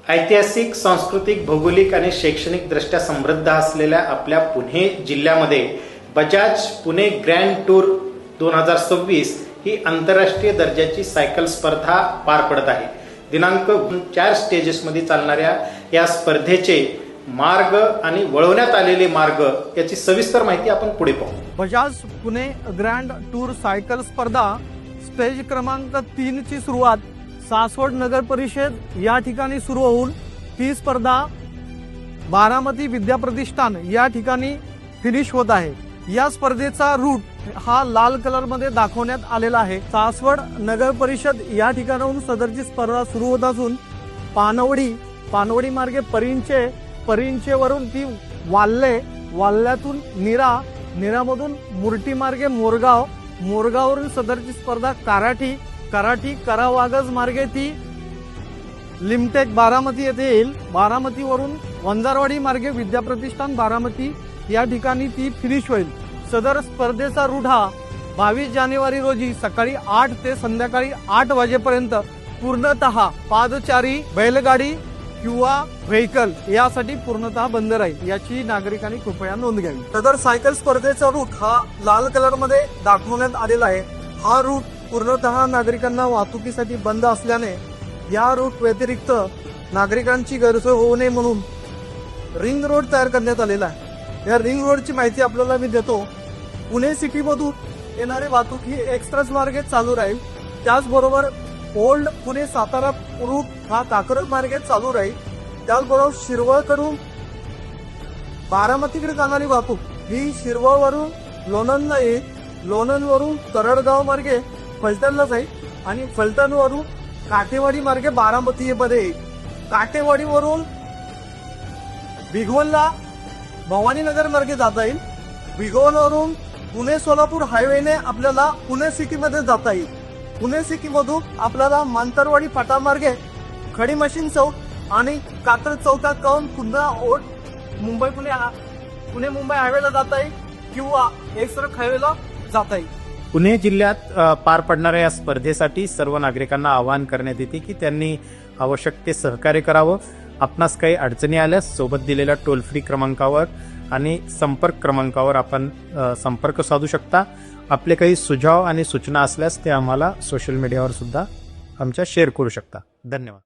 ऐतिहासिक, सांस्कृतिक, भौगोलिक आणि शैक्षणिक दृष्ट्या समृद्ध असलेल्या आपल्या पुणे जिल्ह्यामध्ये बजाज पुणे ग्रँड टूर 2026 ही आंतरराष्ट्रीय दर्जाची सायकल स्पर्धा पार पडत आहे। दिनांक 4 स्टेजेसमध्ये चालणाऱ्या या स्पर्धेचे मार्ग आणि वळवण्यात आलेले मार्ग याची सविस्तर माहिती आपण पुढे पाहू। Bajaj Pune grand tour cycle स्पर्धा स्टेज क्रमांक 3 ची सुरुवात सासवड नगर परिषद या ठिकाणी सुरू होऊन ही स्पर्धा बारामती विद्याप्रतिष्ठान या ठिकाणी फिनिश होत आहे। या स्पर्धेचा रूट हा लाल कलर मध्ये दाखवण्यात आलेला आहे। सासवड नगर परिषद या ठिकाणाहून सदरची स्पर्धा सुरू होत असून पानवडी मार्गे परिंचे वरून ती वाल्ल्यातून निरामधून मुर्टी मार्गे मोरगाववरून सदरची स्पर्धा कराठी करावागज मार्गे ती लिमटेक बारामती येथे येईल। बारामतीवरून वंजारवाडी मार्गे विद्याप्रतिष्ठान बारामती या ठिकाणी ती फिनिश होईल। सदर स्पर्धेचा रूट हा 22 जानेवारी रोजी सकाळी 8 ते संध्याकाळी 8 वाजेपर्यंत पूर्णतः पादचारी, बैलगाडी किंवा व्हेकल यासाठी पूर्णतः बंद राहील, याची नागरिकांनी कृपया नोंद घ्यावी। सदर सायकल स्पर्धेचा रूट हा लाल कलर मध्ये दाखवण्यात आलेला आहे। हा रूट पूर्णतः नागरिकांना वाहतुकीसाठी बंद असल्याने या रूट व्यतिरिक्त नागरिकांची गैरसोय होऊ नये म्हणून रिंग रोड तयार करण्यात आलेला आहे। या रिंग रोडची माहिती आपल्याला मी देतो। पुणे सिटी मधून येणारी वाहतूक ही एक्सप्रेस मार्गे चालू राहील। त्याचबरोबर ओल्ड पुणे सातारा रूट हा काकरज मार्गे चालू राहील। त्याचबरोबर शिरवळकडून बारामतीकडे जाणारी वाहतूक ही शिरवळवरून लोणंदला येईल। लोणंदवरून तरडगाव मार्गे फलटणला जाईल आणि फलटणवरून काठेवाडी मार्गे बारामतीमध्ये येईल। काठेवाडीवरून भिगवणला भवानीनगर मार्गे जाता येईल। भिगवणवरून पुणे सोलापूर हायवेने आपल्याला पुणे सिटी मध्ये जाता येईल। पुणे सिटी मधून आपल्याला मांतरवाडी फाटा मार्गे खडी मशीन चौक आणि कात्रज चौकात जाऊन पुन्हा पुणे मुंबई हायवेला जाता येईल किंवा एक्सप्रेस हायवेला जाता येईल। पुणे जिल्ह्यात पार पडणाऱ्या या स्पर्धेसाठी सर्व नागरिकांना आवाहन करण्यात येते की त्यांनी आवश्यक ते सहकार्य करावं। आपणास काही अडचणी आल्यास सोबत दिलेल्या टोल फ्री क्रमांकावर आणि संपर्क क्रमांकावर आपण संपर्क साधू शकता। आपले काही सुझाव आणि सूचना असल्यास ते आम्हाला सोशल मीडियावर सुद्धा आमच्या शेअर करू शकता। धन्यवाद।